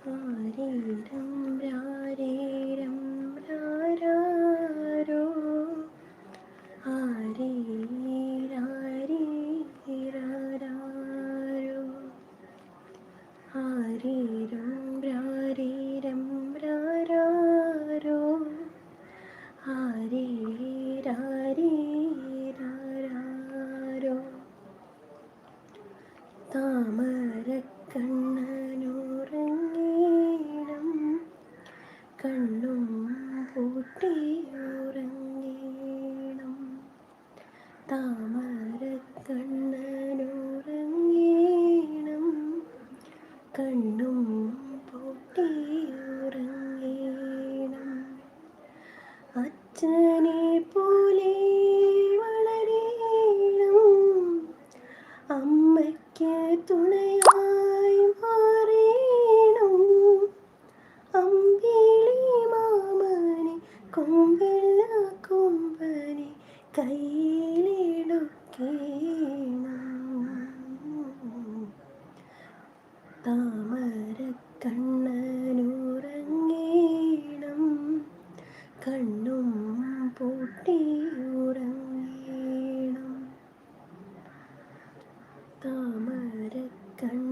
ആരീരം രാരീരം രാരാരോ ആരീരാരീരാരോ ആരീരം രാരീരം രാരാരോ ആരീരാരീരാരോ താമരക്കണ്ണനുറങ്ങീണം കണ്ണും പൂട്ടിയുറങ്ങീണം താമരക്കണ്ണനുറങ്ങീണം കണ്ണും പൂട്ടിയുറങ്ങീണം അച്ഛനെ പോലെ വളരീണം അമ്മയ്ക്ക് തുണയായി മാറീണം അമ്പിളി മാമനെ കൊമ്പുള്ള കൊമ്പനെ കയ്യിലെടുക്കണം താമരക്കണ്ണനുറങ്ങീണം കണ്ണും പൂട്ടിയുറങ്ങീണം താമരക്കണ്ണ